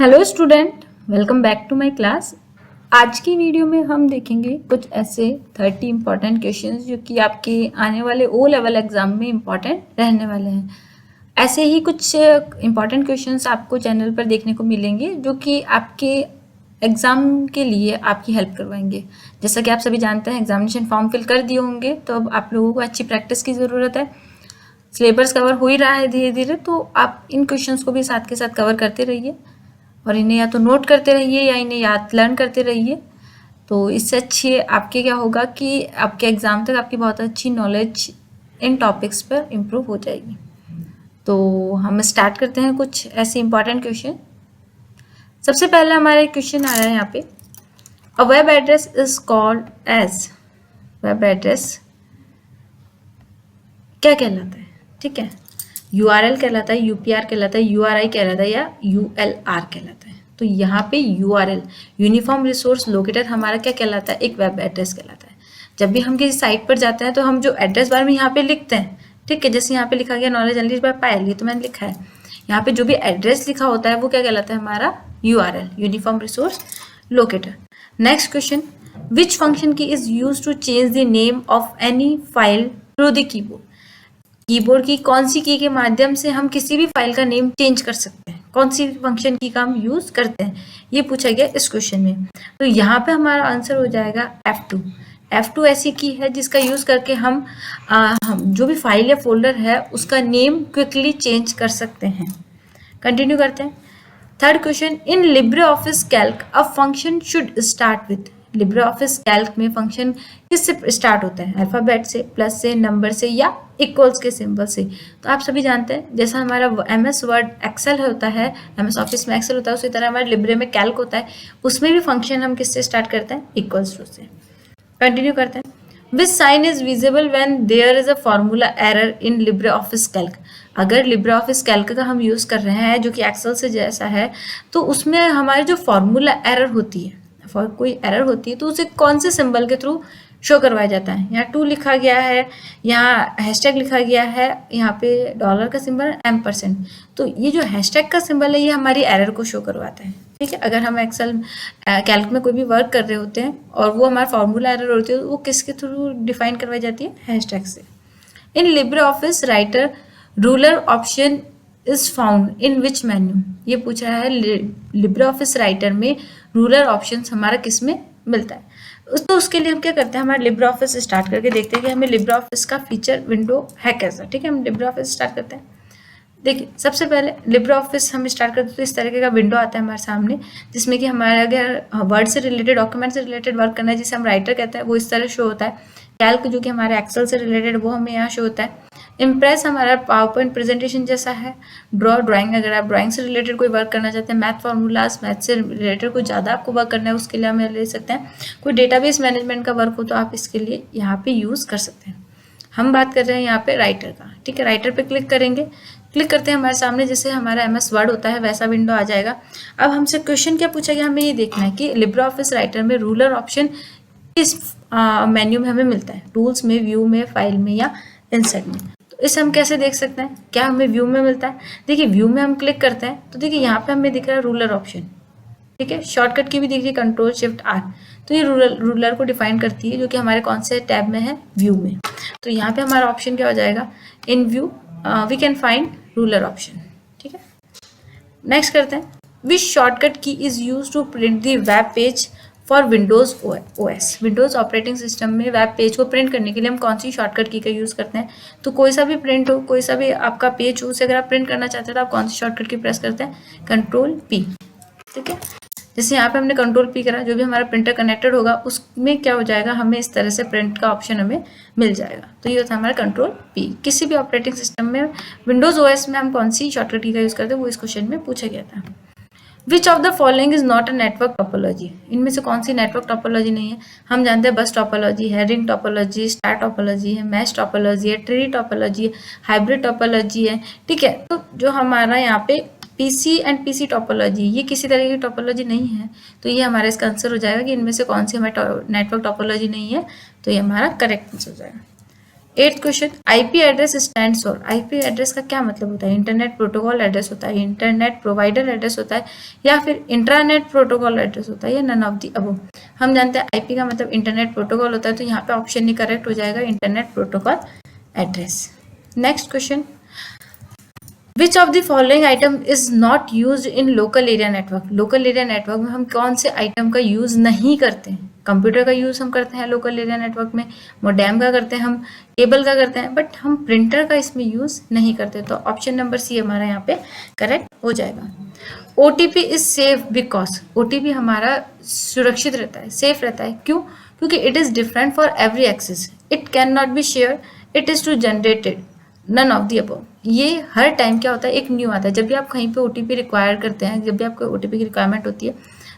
Hello student, welcome back to my class. आज की video में हम देखेंगे कुछ ऐसे 30 इम्पॉर्टेंट क्वेश्चंस जो कि आपके आने वाले ओ लेवल एग्जाम में इम्पॉर्टेंट रहने वाले हैं। ऐसे ही कुछ इम्पॉर्टेंट क्वेश्चंस आपको चैनल पर देखने को मिलेंगे जो कि आपके एग्ज़ाम के लिए आपकी हेल्प करवाएंगे। जैसा कि आप सभी जानते हैं, एग्जामिनेशन फॉर्म फिल कर दिए होंगे, तो अब आप लोगों को अच्छी प्रैक्टिस की ज़रूरत है। सिलेबस कवर हो ही रहा है धीरे धीरे, तो आप इन क्वेश्चंस को भी साथ के साथ कवर करते रहिए और इन्हें या तो नोट करते रहिए या इन्हें याद लर्न करते रहिए। तो इससे अच्छी आपके क्या होगा कि आपके एग्ज़ाम तक आपकी बहुत अच्छी नॉलेज इन टॉपिक्स पर इम्प्रूव हो जाएगी। तो हम स्टार्ट करते हैं कुछ ऐसे इंपॉर्टेंट क्वेश्चन। सबसे पहले हमारा एक क्वेश्चन आ रहा है यहाँ पे, a web address is called as. Web address क्या कहलाता है? ठीक है, URL कहलाता है, UPR कहलाता है, URI कहलाता है या ULR कहलाता है। तो यहाँ पे URL यूनिफॉर्म रिसोर्स लोकेटर हमारा क्या कहलाता है? एक वेब एड्रेस कहलाता है। जब भी हम किसी साइट पर जाते हैं तो हम जो एड्रेस बार में यहाँ पे लिखते हैं, ठीक है, जैसे यहाँ पे लिखा गया नॉलेज एनालिस्ट बाय पायल, ये तो मैंने लिखा है। यहाँ पे जो भी एड्रेस लिखा होता है वो क्या कहलाता है? हमारा URL uniform resource locator. Next question, which function key is use to change the name of any file through the keyboard. Keyboard की कौन सी की के माध्यम से हम किसी भी फाइल का नेम चेंज कर सकते हैं? कौन सी फंक्शन की का हम यूज करते हैं, ये पूछा गया इस क्वेश्चन में। तो यहाँ पे हमारा आंसर हो जाएगा F2। F2 ऐसी की है जिसका यूज करके हम जो भी फाइल या फोल्डर है उसका नेम क्विकली चेंज कर सकते हैं। कंटिन्यू करते हैं। Third question, in LibreOffice Calc a function should start with. Libre office Calc में फंक्शन किससे स्टार्ट होता है? अल्फाबेट से, प्लस से, नंबर से या इक्वल्स के सिंबल से। तो आप सभी जानते हैं जैसा हमारा MS वर्ड एक्सेल होता है, MS ऑफिस में एक्सेल होता है, उसी तरह हमारे लिब्रे में कैल्क होता है। उसमें भी फंक्शन हम किससे स्टार्ट करते हैं? इक्वल्स टू से। कंटिन्यू करते हैं। Which sign is visible when there is a formula error in LibreOffice Calc. अगर लिब्रे ऑफिस कैल्क का हम यूज कर रहे हैं जो कि एक्सेल से जैसा है, तो उसमें हमारी जो फॉर्मूला एरर होती है, कोई एरर होती है, तो उसे कौन से सिंबल के थ्रू शो करवाया जाता है? यहाँ 2 लिखा गया है, यहाँ हैशटैग लिखा गया है, यहाँ पे डॉलर का सिंबल %। तो ये जो हैशटैग का सिंबल है ये हमारी एरर को शो करवाता है। ठीक है, अगर हम एक्सेल कैल्क में कोई भी वर्क कर रहे होते हैं और वो हमारा फॉर्मूला एरर होती है, तो वो किसके थ्रू डिफाइन करवाई जाती है? हैशटैग से। इन LibreOffice writer ruler option is found in which menu. ये पूछा है लिब्रे ऑफिस राइटर में रूलर ऑप्शन हमारा किस में मिलता है? तो उसके लिए हम क्या करते हैं, हमारे लिब्रे ऑफिस स्टार्ट करके देखते हैं कि हमें लिब्रे ऑफिस का फीचर विंडो है कैसा। ठीक है, हम लिब्रे ऑफिस स्टार्ट करते हैं। देखिए, सबसे पहले लिब्रे ऑफिस हम स्टार्ट करते हैं तो इस तरीके का विंडो आता है हमारे सामने, जिसमें कि हमारे अगर वर्ड से रिलेटेड, डॉक्यूमेंट से रिलेटेड वर्क करना है जिसे हम राइटर कहते हैं, वो इस तरह शो होता है। कैल्क जो कि हमारे एक्सेल से रिलेटेड, वो हमें यहाँ शो होता है। इम्प्रेस हमारा पावर पॉइंट प्रेजेंटेशन जैसा है। ड्राइंग, अगर आप ड्राइंग से रिलेटेड कोई वर्क करना चाहते हैं, मैथ फार्मूलाज, मैथ से रिलेटेड कोई ज़्यादा आपको वर्क करना है, उसके लिए हम ले सकते हैं। कोई डेटाबेस मैनेजमेंट का वर्क हो तो आप इसके लिए यहाँ पे यूज़ कर सकते हैं। हम बात कर रहे हैं यहाँ पे राइटर का। ठीक है, राइटर पे क्लिक करेंगे, क्लिक करते हैं, हमारे सामने जैसे हमारा MS वर्ड होता है वैसा विंडो आ जाएगा। अब हमसे क्वेश्चन क्या पूछा गया, हमें ये देखना है कि लिब्रे ऑफिस राइटर में रूलर ऑप्शन किस मेन्यू में हमें मिलता है? टूल्स में, व्यू में, फाइल में या इंसर्ट में। तो इसे हम कैसे देख सकते हैं? क्या हमें व्यू में मिलता है? देखिए, व्यू में हम क्लिक करते हैं तो देखिए यहाँ पे हमें दिख रहा है रूलर ऑप्शन। ठीक है, शॉर्टकट की भी देखिए Ctrl+Shift+R, तो ये रूलर को डिफाइन करती है, जो कि हमारे कौन से टैब में है? व्यू में। तो यहाँ पे हमारा ऑप्शन क्या हो जाएगा? In view we can find ruler option. ठीक है, नेक्स्ट करते हैं। Which shortcut key is use to print the web page for Windows OS। Windows operating system में वेब पेज को प्रिंट करने के लिए हम कौन सी शॉर्टकट की का यूज़ करते हैं? तो कोई सा भी प्रिंट हो, कोई सा भी आपका पेज हो, उसे अगर आप प्रिंट करना चाहते हैं तो आप कौन सी शॉर्टकट की प्रेस करते हैं? Ctrl+P। ठीक है, जैसे यहाँ पे हमने Ctrl+P करा, जो भी हमारा प्रिंटर कनेक्टेड होगा उसमें क्या हो जाएगा, हमें इस तरह से प्रिंट का ऑप्शन हमें मिल जाएगा। तो ये होता है हमारा Ctrl+P। किसी भी ऑपरेटिंग सिस्टम में, विंडोज OS में हम कौन सी शॉर्टकट की का यूज़ करते हैं, वो इस क्वेश्चन में पूछा गया था। Which of the following is not a network topology. इनमें से कौन सी नेटवर्क टोपोलॉजी नहीं है? हम जानते हैं बस टोपोलॉजी है, रिंग टोपोलॉजी, स्टार टोपोलॉजी है, मैश टोपोलॉजी है, ट्री टोपोलॉजी है, हाइब्रिड टोपोलॉजी है। ठीक है, तो जो हमारा यहाँ पे PC एंड PC टोपोलॉजी, ये किसी तरह की टोपोलॉजी नहीं है। तो ये हमारा इसका आंसर हो जाएगा कि इनमें से कौन सी हमारी नेटवर्क टोपोलॉजी नहीं है। तो ये हमारा करेक्ट आंसर हो जाएगा। Eight question, IP address stands for, IP address का क्या मतलब होता है? इंटरनेट प्रोटोकॉल एड्रेस होता है, इंटरनेट प्रोवाइडर एड्रेस होता है, या फिर इंट्रानेट प्रोटोकॉल एड्रेस होता है, या नन ऑफ दी अबव। हम जानते हैं आईपी का मतलब इंटरनेट प्रोटोकॉल होता है, तो यहाँ पे ऑप्शन नहीं करेक्ट हो जाएगा, internet protocol address. Next question, which of the following item is not use in local area network, local area network में हम कौन से आइटम का यूज नहीं करते हैं? कंप्यूटर का यूज हम करते हैं लोकल एरिया नेटवर्क में, मोडेम का करते हैं हम, केबल का करते हैं, बट हम प्रिंटर का इसमें यूज नहीं करते। तो ऑप्शन नंबर सी हमारा यहाँ पे करेक्ट हो जाएगा। OTP is safe because, OTP हमारा सुरक्षित रहता है, सेफ रहता है, क्यों? क्योंकि it is different for every access, it can not be share, it is to generated, none of the above. ये हर टाइम क्या होता है, एक न्यू आता है। जब भी आप कहीं पे ओटीपी रिक्वायर करते हैं, जब भी आपको ओटीपी की रिक्वायरमेंट होती है,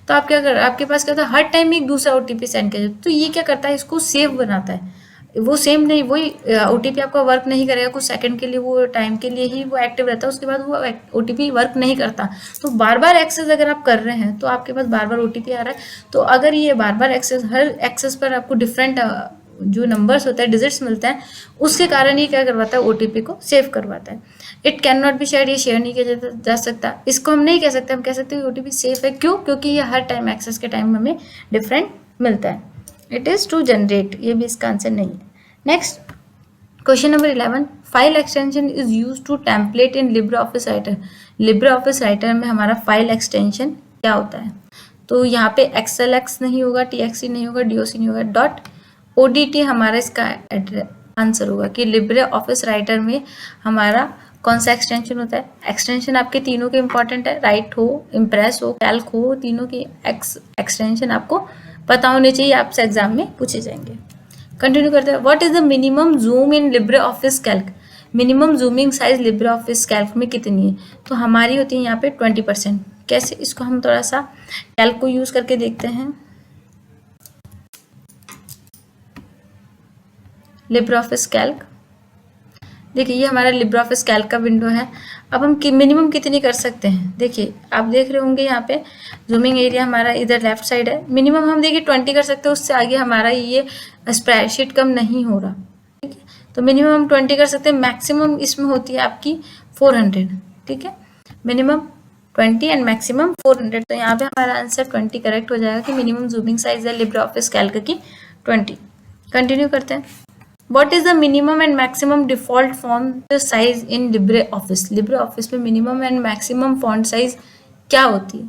तो आप क्या कर, आपके पास क्या होता है, हर टाइम एक दूसरा ओटीपी सेंड किया जाता है। तो ये क्या करता है, इसको सेफ बनाता है। वो सेम नहीं, वही ओटीपी आपका वर्क नहीं करेगा, कुछ सेकंड के लिए, वो टाइम के लिए ही वो एक्टिव रहता है, उसके बाद वो ओटीपी वर्क नहीं करता। तो बार बार एक्सेस अगर आप कर रहे हैं, तो आपके पास बार बार ओटीपी आ रहा है, तो अगर ये बार बार एक्सेस, हर एक्सेस पर आपको डिफरेंट जो नंबर्स होता है, डिजिट्स मिलते हैं, उसके कारण ये क्या करवाता है, ओटीपी को सेव करवाता है। It can not be share, ये शेयर नहीं किया जा सकता, इसको हम नहीं कह सकते, हम कह सकते हैं ओटीपी सेफ है, क्यों? क्योंकि ये हर टाइम एक्सेस के टाइम हमें डिफरेंट मिलता है। इट इज टू जनरेट, ये भी इसका आंसर नहीं है। Next question number 11, file extension is use to template in LibreOffice Writer, LibreOffice Writer में हमारा फाइल एक्सटेंशन क्या होता है? तो यहाँ पे XLX नहीं होगा, TXT नहीं होगा, DOC नहीं होगा, .odt हमारा इसका आंसर होगा कि लिब्रे ऑफिस राइटर में हमारा कौन सा एक्सटेंशन होता है? एक्सटेंशन आपके तीनों के इंपॉर्टेंट है, राइट हो, इम्प्रेस हो, कैल्क हो, तीनों के एक्सटेंशन आपको पता होने चाहिए, आपसे एग्जाम में पूछे जाएंगे। कंटिन्यू करते हैं, what is the minimum zoom in LibreOffice Calc, minimum zooming size Libre office Calc में कितनी है? तो हमारी होती है यहाँ पे 20%। कैसे, इसको हम थोड़ा सा कैल्क को यूज करके देखते हैं। लिब्रे ऑफिस कैल्क, देखिए ये हमारा लिब्रे ऑफिस कैल्क का विंडो है। अब हम मिनिमम कितनी कर सकते हैं? देखिए आप देख रहे होंगे यहाँ पे जूमिंग एरिया हमारा इधर लेफ्ट साइड है, मिनिमम हम देखिए 20 कर सकते हैं, उससे आगे हमारा ये स्प्रेडशीट कम नहीं हो रहा, ठीक है? तो मिनिमम हम 20 कर सकते हैं, मैक्सिमम इसमें होती है आपकी 400, ठीक है? Minimum 20 and maximum 400। तो यहाँ पे हमारा आंसर 20 करेक्ट हो जाएगा कि मिनिमम जूमिंग साइज है लिब्रे ऑफिस कैल्क की 20। कंटिन्यू करते हैं, What is the minimum and maximum default font size in LibreOffice? LibreOffice में minimum and maximum font size क्या होती है?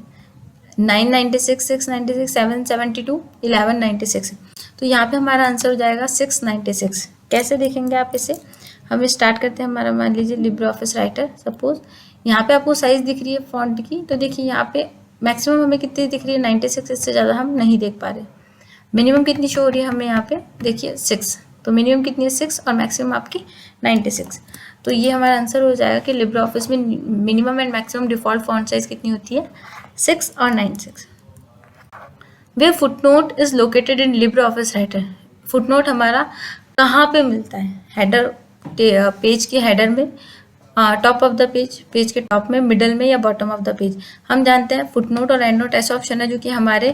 996, 696, 772, 1196। तो यहाँ पे हमारा आंसर हो जाएगा 696। कैसे देखेंगे आप इसे? हम स्टार्ट करते हैं, हमारा मान लीजिए LibreOffice राइटर, सपोज यहाँ पे आपको साइज दिख रही है फॉन्ट की, तो देखिए यहाँ पे मैक्सिमम हमें कितनी दिख रही है? 96, इससे ज़्यादा हम नहीं देख पा रहे। मिनिमम कितनी शो हो रही है हमें यहाँ पे? देखिए 6, तो मिनिमम कितनी है 6 और मैक्सिमम आपकी 96। तो ये हमारा आंसर हो जाएगा कि लिब्रे ऑफिस में minimum and maximum default font size कितनी होती है? 6 और 96। Where footnote is located in LibreOffice writer, footnote हमारा कहाँ पे मिलता है? हेडर, पेज के हेडर में, top of the page, page के टॉप में, मिडल में, या बॉटम ऑफ द पेज? हम जानते हैं फुटनोट और एंड नोट ऐसा ऑप्शन है जो कि हमारे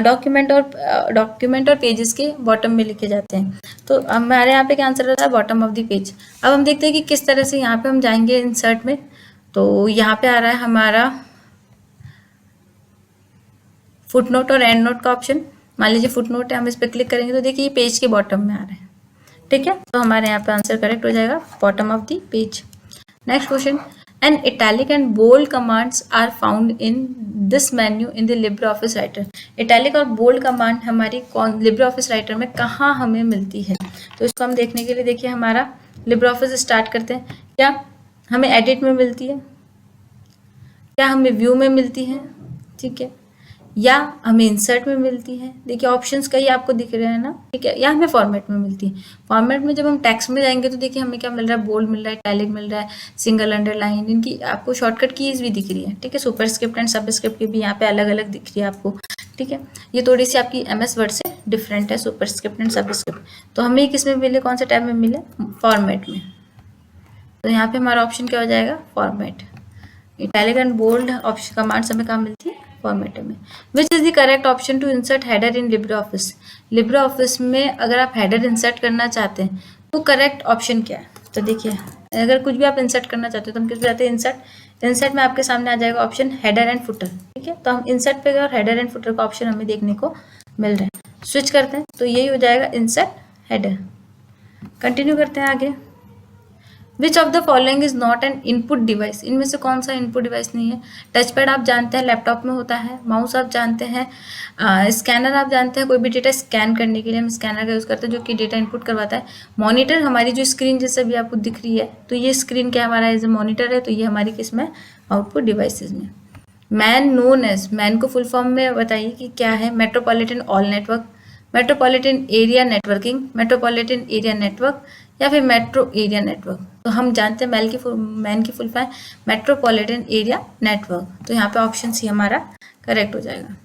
डॉक्यूमेंट और पेजेस के बॉटम में लिखे जाते हैं। तो हमारे यहाँ पे क्या आंसर रहता है? Bottom of the page. अब हम देखते हैं कि किस तरह से यहाँ पे हम जाएंगे इंसर्ट में। तो यहाँ पे आ रहा है हमारा फुटनोट और एंड नोट का ऑप्शन। मान लीजिए फुटनोट है, हम इस पर क्लिक करेंगे तो देखिए ये पेज के बॉटम में आ रहा है, ठीक है? तो हमारे यहाँ पे आंसर करेक्ट हो जाएगा, bottom of the page. Next question, an italic and bold commands are found in this menu in the LibreOffice Writer. Italic और बोल्ड कमांड हमारी कौन लिब्रे ऑफिस राइटर में कहाँ हमें मिलती है? तो इसको हम देखने के लिए देखिए हमारा लिब्रे ऑफिस स्टार्ट करते हैं। क्या हमें एडिट में मिलती है, क्या हमें व्यू में मिलती है, ठीक है, या हमें इंसर्ट में मिलती है? देखिए ऑप्शंस कई आपको दिख रहे हैं ना, ठीक है, या हमें फॉर्मेट में मिलती है। फॉर्मेट में जब हम टेक्स्ट में जाएंगे तो देखिए हमें क्या मिल रहा है? बोल्ड मिल रहा है, इटैलिक मिल रहा है, सिंगल अंडरलाइन, इनकी आपको शॉर्टकट कीज भी दिख रही है, ठीक है? सुपरस्क्रिप्ट एंड सबस्क्रिप्ट की भी यहाँ पे अलग अलग दिख रही है आपको, ठीक है? ये थोड़ी सी आपकी MS वर्ड से डिफरेंट है, सुपरस्क्रिप्ट एंड सबस्क्रिप्ट। तो हमें किस में मिले, कौन से टैब में मिले? फॉर्मेट में। तो यहाँ पे हमारा ऑप्शन क्या हो जाएगा? Format. Italic and bold option commands हमें कहाँ मिलती है? फॉर्मेट में। Which is the correct option to insert header in LibreOffice? LibreOffice में अगर आप हेडर इंसर्ट करना चाहते हैं तो करेक्ट ऑप्शन क्या है? तो देखिए, अगर कुछ भी आप इंसर्ट करना चाहते हो तो हम किस पे जाते हैं? इंसर्ट में आपके सामने आ जाएगा ऑप्शन हेडर एंड फुटर। ठीक है, तो हम इंसर्ट पे गए और हेडर एंड फुटर का ऑप्शन हमें देखने को मिल रहा है। स्विच करते हैं तो यही हो जाएगा इंसर्ट हेडर। कंटिन्यू करते हैं आगे। Which of the following is not an input device? इनमें से कौन सा इनपुट डिवाइस नहीं है? टच पैड आप जानते हैं लैपटॉप में होता है, माउस आप जानते हैं, स्कैनर आप जानते हैं, कोई भी डेटा स्कैन करने के लिए हम स्कैनर का यूज़ करते हैं जो कि डेटा इनपुट करवाता है। मॉनिटर हमारी जो स्क्रीन जैसे भी आपको दिख रही है, तो ये स्क्रीन क्या हमारा एज ए मॉनिटर है, तो ये हमारी किस में? आउटपुट डिवाइसेज में। मैन नोन एज, मैन को फुल फॉर्म में बताइए कि क्या है? Metropolitan all network, metropolitan area networking, metropolitan area network, या फिर मेट्रो एरिया नेटवर्क। तो हम जानते हैं मैन की full form metropolitan area network, तो यहाँ पे ऑप्शन सी हमारा करेक्ट हो जाएगा।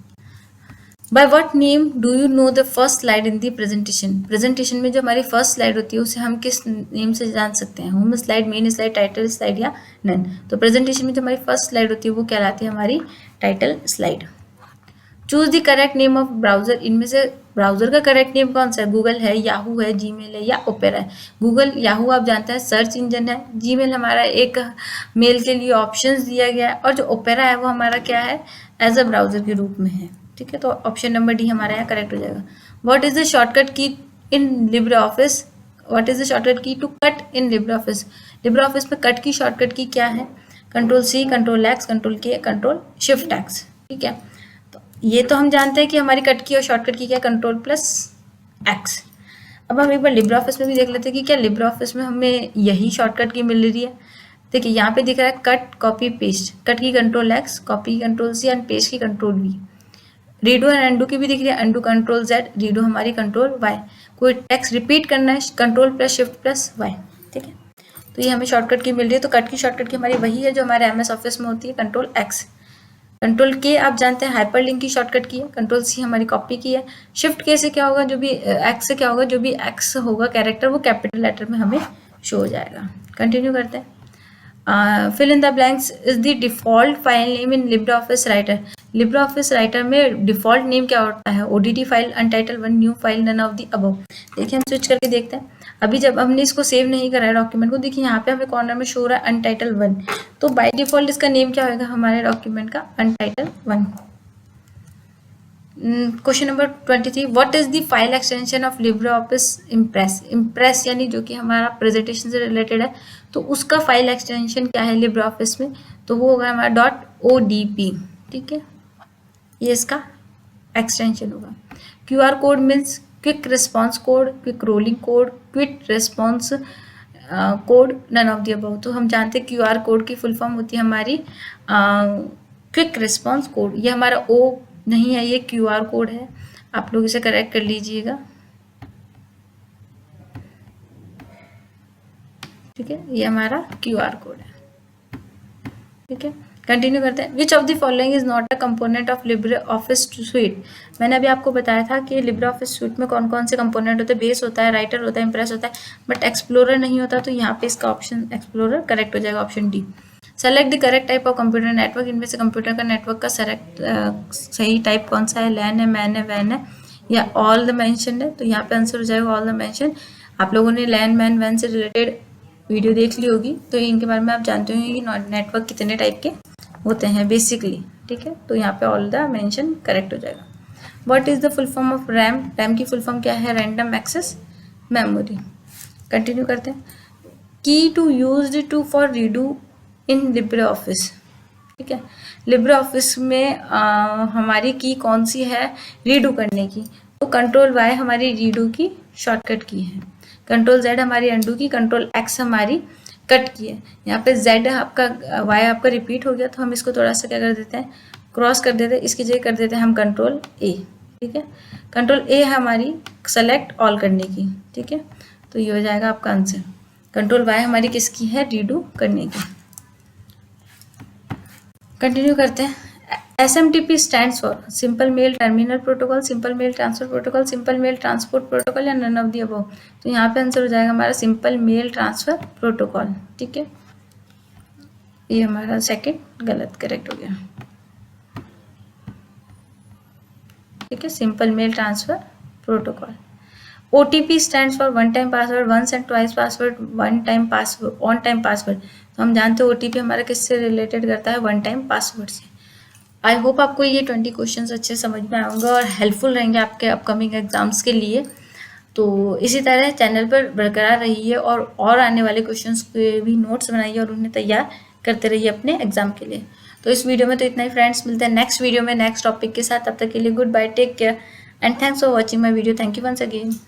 By what name do you know the first slide in the presentation? Presentation में जो हमारी फर्स्ट स्लाइड होती है उसे हम किस नेम से जान सकते हैं? Home slide, main slide, title slide या नन? तो प्रेजेंटेशन में जो हमारी फर्स्ट स्लाइड होती है वो कहलाती है हमारी title slide. Choose the correct name of browser. इनमें से ब्राउजर का करेक्ट नेम कौन सा है? गूगल है, याहू है, जीमेल है या ओपेरा है? गूगल, याहू आप जानते हैं सर्च इंजन है, जीमेल हमारा एक मेल के लिए ऑप्शंस दिया गया है, और जो ओपेरा है वो हमारा क्या है? एज अ ब्राउजर के रूप में है। ठीक है, तो ऑप्शन नंबर डी हमारा यहाँ करेक्ट हो जाएगा। What is the shortcut key in LibreOffice? What is the shortcut key to cut in LibreOffice? LibreOffice में कट की शॉर्टकट की क्या है? Control C, control X, control K, control shift X. ठीक है, ये तो हम जानते हैं कि हमारी कट की और शॉर्टकट की क्या? Control plus x. अब हम एक बार लिब्रे ऑफिस में भी देख लेते हैं कि क्या लिब्रे ऑफिस में हमें यही शॉर्टकट की मिल रही है। देखिए यहाँ पे दिख रहा है कट, कॉपी, पेस्ट। कट की कंट्रोल एक्स, कॉपी की कंट्रोल सी एंड पेस्ट की control V. Redo and undo की भी दिख रही है, अंडू कंट्रोल जेड, रीडो हमारी कंट्रोल वाई। कोई टेक्स्ट रिपीट करना है, control plus shift plus Y. ठीक है, तो ये हमें शॉर्टकट की मिल रही है। तो कट की शॉर्टकट की हमारी वही है जो हमारे एमएस ऑफिस में होती है, कंट्रोल एक्स। कंट्रोल के आप जानते हैं हाइपरलिंक की शॉर्टकट की है, कंट्रोल सी हमारी कॉपी की है। शिफ्ट के से क्या होगा? जो भी एक्स से क्या होगा? जो भी एक्स होगा कैरेक्टर वो कैपिटल लेटर में हमें शो हो जाएगा। कंटिन्यू करते हैं। Fill in the blanks is the default file name in LibreOffice Writer. LibreOffice Writer में डिफॉल्ट नेम क्या होता है? ODT file, untitle one, new file, none of the above. देखिए हम स्विच करके देखते हैं। अभी जब हमने इसको सेव नहीं करा है डॉक्यूमेंट को, देखिए यहाँ पे हमें कॉर्नर में शो हो रहा है अनटाइटल वन, तो बाय डिफॉल्ट इसका नेम क्या होगा हमारे डॉक्यूमेंट का? अनटाइटल one. Question number 23, what is the file extension of Libre office impress? Impress यानी जो कि हमारा प्रेजेंटेशन से रिलेटेड है, तो उसका फाइल एक्सटेंशन क्या है लिब्रे ऑफिस में? तो वो होगा हमारा .odp। ठीक है, ये इसका एक्सटेंशन होगा। QR code means quick response code, quick rolling code, quick response code, none of the above. तो हम जानते हैं QR कोड की फुल फॉर्म होती है हमारी क्विक रिस्पॉन्स कोड। ये हमारा O नहीं है, ये QR कोड है, आप लोग इसे करेक्ट कर लीजिएगा। ठीक है, ये हमारा QR कोड है। ठीक है, कंटिन्यू करते हैं। Which of the following is not a component of Libre office suit? मैंने अभी आपको बताया था कि लिब्रे ऑफिस सूट में कौन कौन से कंपोनेंट होते हैं? बेस होता है, राइटर होता है, इंप्रेस होता है, बट एक्सप्लोरर नहीं होता। तो यहाँ पे इसका ऑप्शन एक्सप्लोरर करेक्ट हो जाएगा, option D. Select the correct type of computer network. इनमें से कंप्यूटर का नेटवर्क का सही टाइप कौन सा है? लैन है, मैन है, वैन है या ऑल द मेंशन है? तो यहाँ पे आंसर हो जाएगा ऑल द मेंशन। आप लोगों ने लैन, मैन, वैन से रिलेटेड वीडियो देख ली होगी, तो इनके बारे में आप जानते होंगे कि नेटवर्क कितने टाइप के होते हैं बेसिकली। ठीक है, तो यहाँ पे ऑल द मेंशन करेक्ट हो जाएगा। What is the full form of RAM? RAM की फुल फॉर्म क्या है? Random access memory. कंटिन्यू करते हैं। Key to used to for redo in LibreOffice. ठीक है, लिब्रे ऑफिस में हमारी की कौन सी है रीडू करने की? तो कंट्रोल वाई हमारी रीडू की शॉर्टकट की है, कंट्रोल जेड हमारी अंडू की, कंट्रोल एक्स हमारी कट की है। यहाँ पे जेड आपका, वाई आपका रिपीट हो गया, तो हम इसको थोड़ा सा क्या कर देते हैं? क्रॉस कर देते हैं, इसकी जगह कर देते हैं हम कंट्रोल ए। ठीक है, कंट्रोल ए हमारी सेलेक्ट ऑल करने की। ठीक है, तो ये हो जाएगा आपका आंसर। कंट्रोल वाई हमारी किसकी है? रीडू करने की। कंटिन्यू करते हैं। SMTP stands for simple mail terminal protocol, simple mail transfer protocol, simple mail transport protocol या नन ऑफ द अबव। तो यहाँ पे आंसर हो जाएगा हमारा सिंपल मेल ट्रांसफर प्रोटोकॉल। ठीक है, ये हमारा सेकंड गलत, करेक्ट हो गया। ठीक है, simple mail transfer protocol. OTP stands for one time password, once and twice password, one time password, on time password. तो हम जानते हैं OTP हमारा किससे रिलेटेड करता है, वन टाइम पासवर्ड से। आई होप आपको ये 20 क्वेश्चंस अच्छे समझ में आएंगे और हेल्पफुल रहेंगे आपके अपकमिंग एग्जाम्स के लिए। तो इसी तरह चैनल पर बरकरार रहिए और आने वाले क्वेश्चंस के भी नोट्स बनाइए और उन्हें तैयार करते रहिए अपने एग्जाम के लिए। तो इस वीडियो में तो इतना ही फ्रेंड्स, मिलते हैं नेक्स्ट वीडियो में नेक्स्ट टॉपिक के साथ। तब तक के लिए goodbye, take care and thanks for watching my video. Thank you once again.